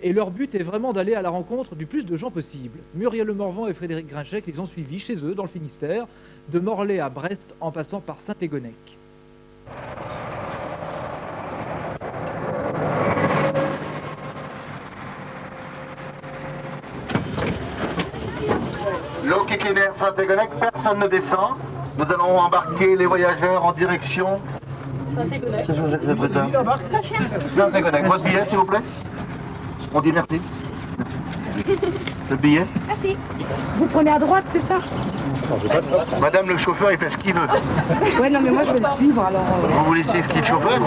Et leur but est vraiment d'aller à la rencontre du plus de gens possible. Muriel Le Morvan et Frédéric Grinchec les ont suivis chez eux, dans le Finistère, de Morlaix à Brest, en passant par Saint-Égonnec. L'eau qui vers Saint-Égonnec, personne ne descend. Nous allons embarquer les voyageurs en direction Saint-Égonnec. Saint-Égonnec. Votre billet, s'il vous plaît. On dit merci. Le billet. Merci. Vous prenez à droite, c'est ça? Madame, le chauffeur, il fait ce qu'il veut. Ouais, non, mais moi je vais le suivre alors. Vous voulez suivre qui, le chauffeur?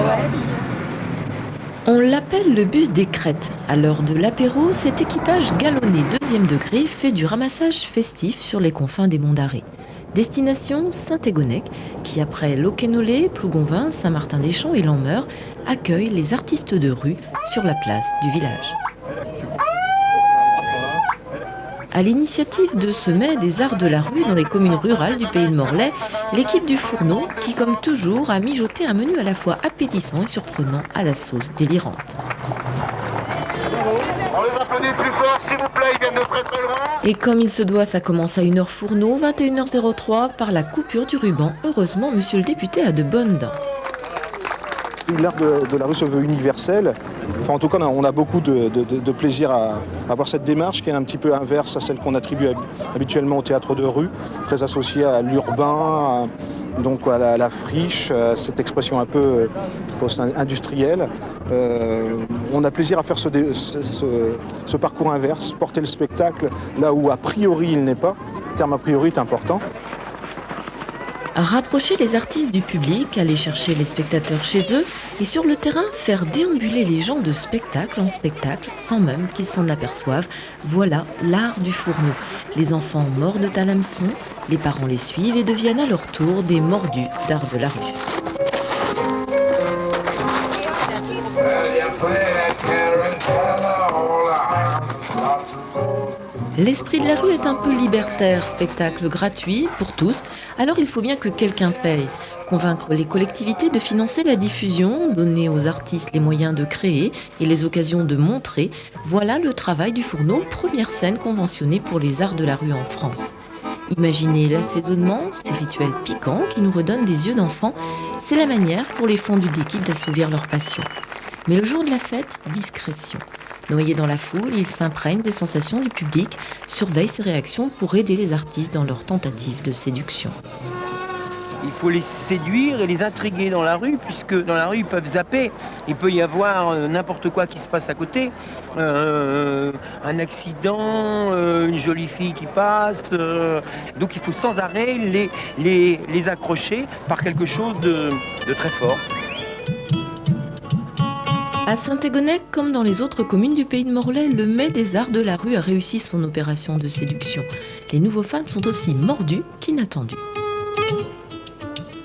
On l'appelle le bus des crêtes. À l'heure de l'apéro, cet équipage galonné 2e degré fait du ramassage festif sur les confins des Monts d'Arrée. Destination Saint-Égonnec, qui après Locquenolé, Plougonvin, Saint-Martin-des-Champs et Lanmeur, accueille les artistes de rue sur la place du village. À l'initiative de Sommet des Arts de la Rue dans les communes rurales du pays de Morlaix, l'équipe du Fourneau, qui comme toujours a mijoté un menu à la fois appétissant et surprenant à la sauce délirante. On les applaudit plus fort, s'il vous plaît, ils viennent de très très loin. Et comme il se doit, ça commence à 1h Fourneau, 21h03, par la coupure du ruban. Heureusement, monsieur le député a de bonnes dents. L'art de la rue se veut universel. Enfin, en tout cas, on a beaucoup de plaisir à voir cette démarche qui est un petit peu inverse à celle qu'on attribue habituellement au théâtre de rue, très associée à l'urbain, donc à la friche, cette expression un peu post-industrielle. On a plaisir à faire ce parcours inverse, porter le spectacle là où a priori il n'est pas. Le terme a priori est important. Rapprocher les artistes du public, aller chercher les spectateurs chez eux et sur le terrain faire déambuler les gens de spectacle en spectacle sans même qu'ils s'en aperçoivent. Voilà l'art du Fourneau. Les enfants mordent à l'hameçon, les parents les suivent et deviennent à leur tour des mordus d'art de la rue. L'esprit de la rue est un peu libertaire, spectacle gratuit pour tous, alors il faut bien que quelqu'un paye. Convaincre les collectivités de financer la diffusion, donner aux artistes les moyens de créer et les occasions de montrer, voilà le travail du Fourneau, première scène conventionnée pour les arts de la rue en France. Imaginez l'assaisonnement, ces rituels piquants qui nous redonnent des yeux d'enfant, c'est la manière pour les fondus d'équipe d'assouvir leur passion. Mais le jour de la fête, discrétion. Noyés dans la foule, ils s'imprègnent des sensations du public, surveillent ses réactions pour aider les artistes dans leur tentative de séduction. Il faut les séduire et les intriguer dans la rue, puisque dans la rue, ils peuvent zapper. Il peut y avoir n'importe quoi qui se passe à côté. Un accident, une jolie fille qui passe. Donc il faut sans arrêt les accrocher par quelque chose de très fort. À Saint-Égonnec, comme dans les autres communes du pays de Morlaix, le Mai des Arts de la Rue a réussi son opération de séduction. Les nouveaux fans sont aussi mordus qu'inattendus.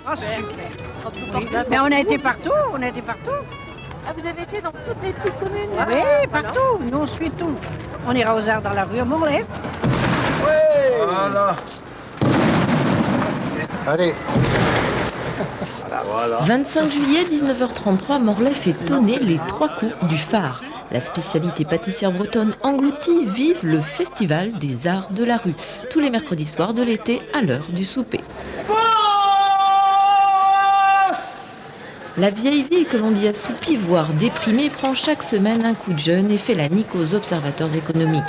Oh, super. Mais on a été partout, Ah, vous avez été dans toutes les petites communes? Oui, partout. Nous, on suit tout. On ira aux Arts dans la rue à Morlaix. Oui. Voilà. Allez. Voilà. 25 juillet, 19h33, Morlaix fait tonner les 3 coups du phare. La spécialité pâtissière bretonne engloutie vive le festival des arts de la rue, tous les mercredis soirs de l'été à l'heure du souper. La vieille ville que l'on dit assoupie, voire déprimée, prend chaque semaine un coup de jeûne et fait la nique aux observateurs économiques.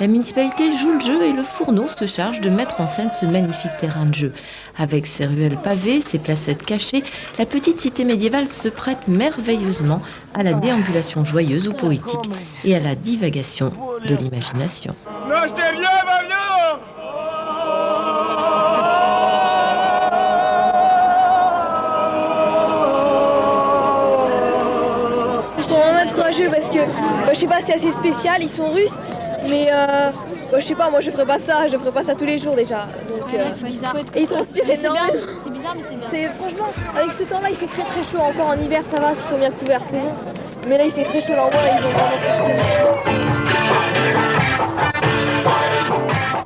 La municipalité joue le jeu et le Fourneau se charge de mettre en scène ce magnifique terrain de jeu. Avec ses ruelles pavées, ses placettes cachées, la petite cité médiévale se prête merveilleusement à la déambulation joyeuse ou poétique et à la divagation de l'imagination. Lâchez rien, Mario! Courageux parce que je sais pas, c'est assez spécial, ils sont russes, mais je sais pas, moi je ferais pas ça tous les jours déjà. Donc, c'est bizarre. Et ils transpirent énormément. C'est bizarre, mais c'est bien. Franchement, avec ce temps-là, il fait très très chaud. Encore en hiver, ça va, s'ils sont bien couverts, c'est bon. Mais là, il fait très chaud, là, en bas, ils ont vraiment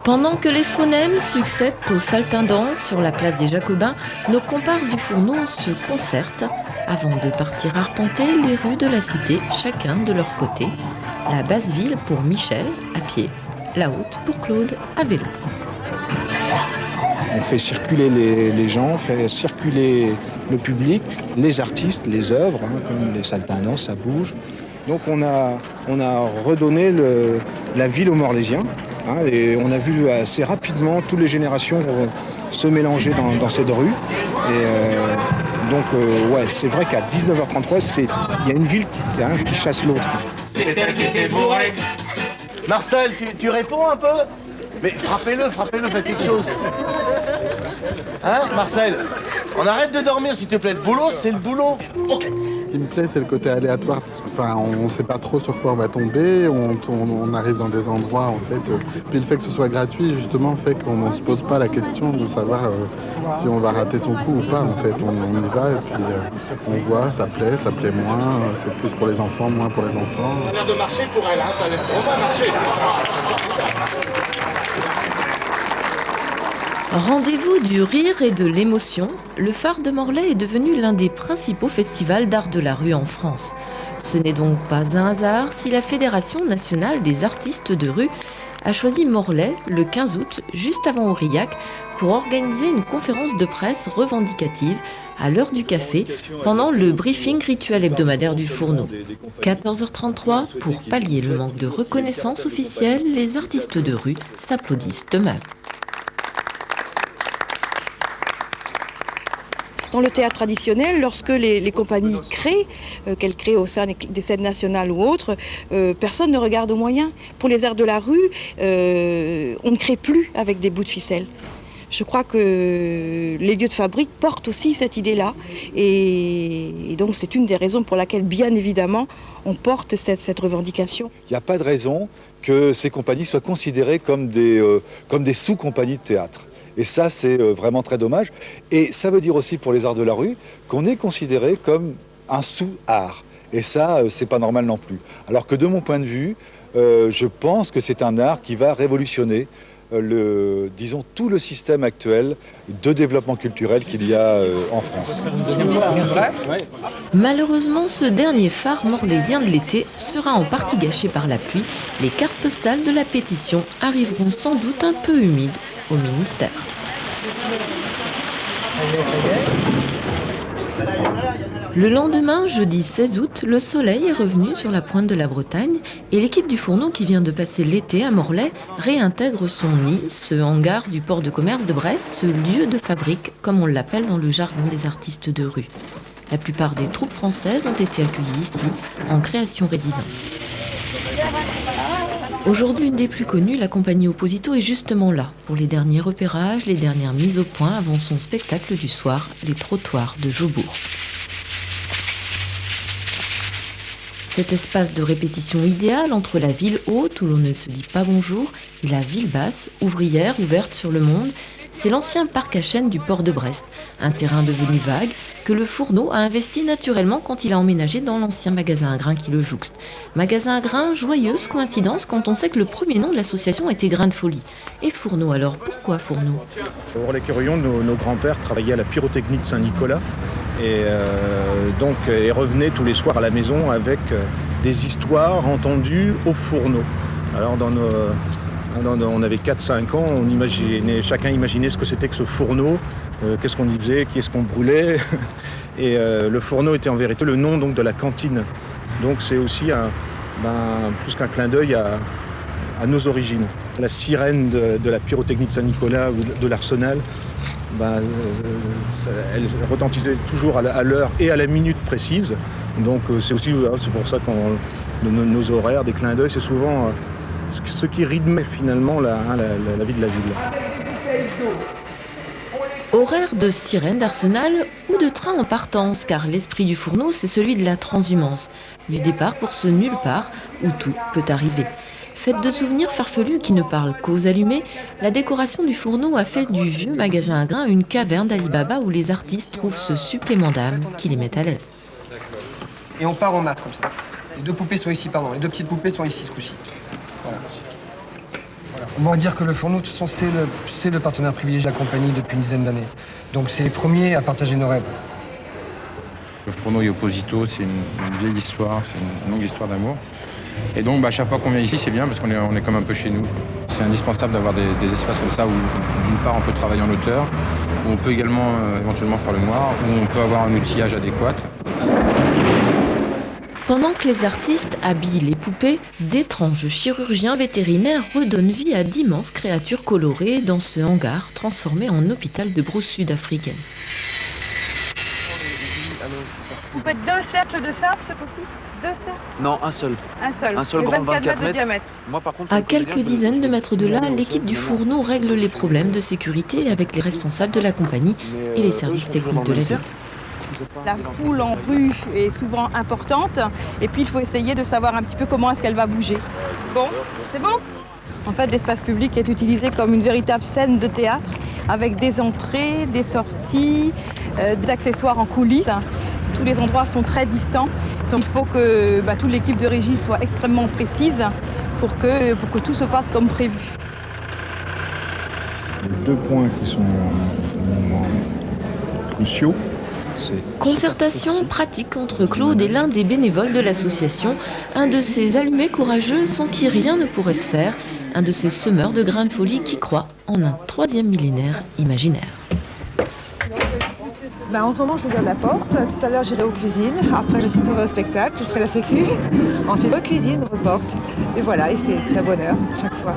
Pendant que les phonèmes succèdent aux saltimbanques sur la place des Jacobins, nos comparses du Fourneau se concertent avant de partir arpenter les rues de la cité, chacun de leur côté, La basse ville pour Michel, à pied. La haute pour Claude, à vélo. On fait circuler les gens, on fait circuler le public, les artistes, les œuvres, comme les saltimbanques, ça bouge. Donc on a redonné la ville aux Morlaisiens, et on a vu assez rapidement toutes les générations se mélanger dans cette rue. Et donc ouais, c'est vrai qu'à 19h33, il y a une ville qui chasse l'autre. C'est elle qui était bourrée. Marcel, tu réponds un peu? Mais frappez-le, faites quelque chose. Hein, Marcel? On arrête de dormir, s'il te plaît. Le boulot, c'est le boulot. Ok. Ce qui me plaît, c'est le côté aléatoire. Enfin, on ne sait pas trop sur quoi on va tomber. On arrive dans des endroits, en fait. Puis le fait que ce soit gratuit, justement, fait qu'on ne se pose pas la question de savoir si on va rater son coup ou pas. En fait, on y va et puis on voit, ça plaît moins. C'est plus pour les enfants, moins pour les enfants. Ça a l'air de marcher pour elle, hein. On va marcher. Rendez-vous du rire et de l'émotion, le Phare de Morlaix est devenu l'un des principaux festivals d'art de la rue en France. Ce n'est donc pas un hasard si la Fédération nationale des artistes de rue a choisi Morlaix le 15 août, juste avant Aurillac, pour organiser une conférence de presse revendicative à l'heure du café pendant le briefing rituel hebdomadaire du Fourneau. 14h33, pour pallier le manque de reconnaissance officielle, les artistes de rue s'applaudissent eux-mêmes. Dans le théâtre traditionnel, lorsque les compagnies créent, qu'elles créent au sein des scènes nationales ou autres, personne ne regarde aux moyens. Pour les arts de la rue, on ne crée plus avec des bouts de ficelle. Je crois que les lieux de fabrique portent aussi cette idée-là. Et donc c'est une des raisons pour laquelle, bien évidemment, on porte cette revendication. Il n'y a pas de raison que ces compagnies soient considérées comme des sous-compagnies de théâtre. Et ça, c'est vraiment très dommage. Et ça veut dire aussi pour les arts de la rue qu'on est considéré comme un sous-art. Et ça, c'est pas normal non plus. Alors que de mon point de vue, je pense que c'est un art qui va révolutionner disons, tout le système actuel de développement culturel qu'il y a en France. Malheureusement, ce dernier phare morlaisien de l'été sera en partie gâché par la pluie. Les cartes postales de la pétition arriveront sans doute un peu humides au ministère. Le lendemain, jeudi 16 août, le soleil est revenu sur la pointe de la Bretagne et l'équipe du Fourneau qui vient de passer l'été à Morlaix réintègre son nid, ce hangar du port de commerce de Brest, ce lieu de fabrique, comme on l'appelle dans le jargon des artistes de rue. La plupart des troupes françaises ont été accueillies ici, en création résidente. Aujourd'hui, une des plus connues, la compagnie Opposito est justement là, pour les derniers repérages, les dernières mises au point avant son spectacle du soir, les trottoirs de Jobourg. Cet espace de répétition idéal entre la ville haute, où l'on ne se dit pas bonjour, et la ville basse, ouvrière, ouverte sur le monde, c'est l'ancien parc à chênes du port de Brest, un terrain devenu vague que le Fourneau a investi naturellement quand il a emménagé dans l'ancien magasin à grains qui le jouxte. Magasin à grains, joyeuse coïncidence quand on sait que le premier nom de l'association était Grains de Folie. Et Fourneau alors, pourquoi Fourneau? Pour les Curillons, nos grands-pères travaillaient à la pyrotechnie de Saint-Nicolas. Et donc ils revenaient tous les soirs à la maison avec des histoires entendues au fourneau. Alors on avait 4-5 ans, chacun imaginait ce que c'était que ce fourneau, qu'est-ce qu'on y faisait, qui est-ce qu'on brûlait. Et le fourneau était en vérité le nom donc, de la cantine. Donc c'est aussi plus qu'un clin d'œil à nos origines. La sirène de la pyrotechnie de Saint-Nicolas ou de l'Arsenal, elle retentissait toujours à l'heure et à la minute précise. Donc c'est pour ça que nos horaires, des clins d'œil, c'est souvent ce qui rythmait finalement la vie de la ville. Horaire de sirène d'Arsenal ou de train en partance, car l'esprit du Fourneau, c'est celui de la transhumance, du départ pour ce nulle part où tout peut arriver. Faite de souvenirs farfelus qui ne parlent qu'aux allumés, la décoration du Fourneau a fait du vieux magasin à grains une caverne d'Ali Baba où les artistes trouvent ce supplément d'âme qui les met à l'aise. Et on part en maths comme ça. Les deux poupées sont ici, les deux petites poupées sont ici ce coup-ci. Voilà. On va dire que le Fourneau, de toute façon, c'est le partenaire privilégié de la compagnie depuis une dizaine d'années. Donc c'est les premiers à partager nos rêves. Le Fourneau et Opposito, c'est une vieille histoire, c'est une longue histoire d'amour. Et donc, à chaque fois qu'on vient ici, c'est bien parce qu'on est comme un peu chez nous. C'est indispensable d'avoir des espaces comme ça où, d'une part, on peut travailler en hauteur, où on peut également éventuellement faire le noir, où on peut avoir un outillage adéquat. Pendant que les artistes habillent les poupées, d'étranges chirurgiens vétérinaires redonnent vie à d'immenses créatures colorées dans ce hangar transformé en hôpital de brousse sud-africaine. Vous faites 2 cercles de sable, c'est possible? 2 cercles? Non, un seul. Un seul grand 24 mètres de diamètre. Moi, par contre, À quelques dizaines de mètres de là, l'équipe du Fourneau règle les problèmes de sécurité avec les responsables de la compagnie et les services techniques de la ville. La foule en rue est souvent importante et puis il faut essayer de savoir un petit peu comment est-ce qu'elle va bouger. Bon, c'est bon? En fait, l'espace public est utilisé comme une véritable scène de théâtre avec des entrées, des sorties, des accessoires en coulisses. Tous les endroits sont très distants, donc il faut que toute l'équipe de régie soit extrêmement précise pour que tout se passe comme prévu. Les 2 points qui sont cruciaux. Concertation pratique entre Claude et l'un des bénévoles de l'association, un de ces allumés courageux sans qui rien ne pourrait se faire, un de ces semeurs de grains de folie qui croient en un 3e millénaire imaginaire. En ce moment, je regarde la porte. Tout à l'heure, j'irai aux cuisines. Après, j'assisterai au spectacle. Je ferai la sécu. Ensuite, aux cuisines, reporte. Et voilà, et c'est un bonheur chaque fois.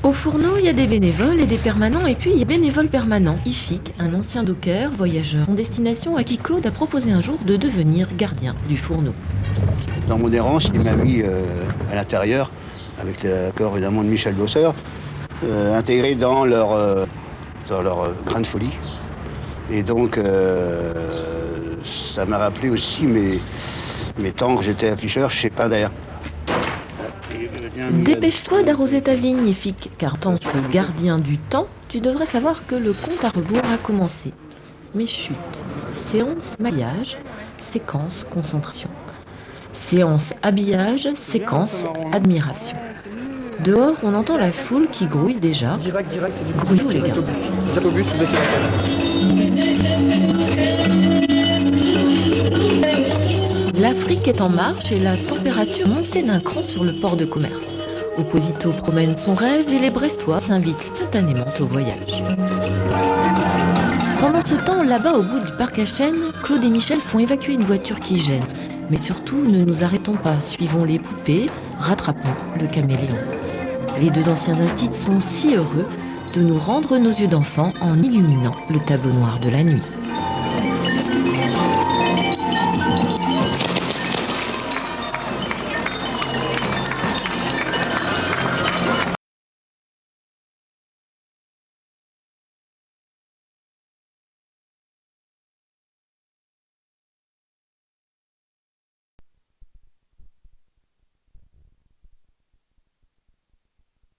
Au Fourneau, il y a des bénévoles et des permanents, et puis il y a bénévole permanent, Ifik, un ancien docker, voyageur en destination à qui Claude a proposé un jour de devenir gardien du Fourneau. Dans mon errance, il m'a mis à l'intérieur, avec l'accord évidemment de Michel Bosseur, intégré dans leur grain de folie. Et donc, ça m'a rappelé aussi mes temps que j'étais afficheur chez Pinder. Dépêche-toi d'arroser ta vigne, Ifik, car tant que gardien du temps, tu devrais savoir que le compte à rebours a commencé. Mais chut, séance maquillage, séquence concentration. Séance habillage, séquence admiration. Dehors, on entend la foule qui grouille déjà. Grouillez-vous les gars. L'Afrique est en marche et la température montée d'un cran sur le port de commerce. Opposito promène son rêve et les Brestois s'invitent spontanément au voyage. Pendant ce temps, là-bas au bout du parc à chênes, Claude et Michel font évacuer une voiture qui gêne. Mais surtout, ne nous arrêtons pas, suivons les poupées, rattrapons le caméléon. Les 2 anciens instits sont si heureux de nous rendre nos yeux d'enfants en illuminant le tableau noir de la nuit.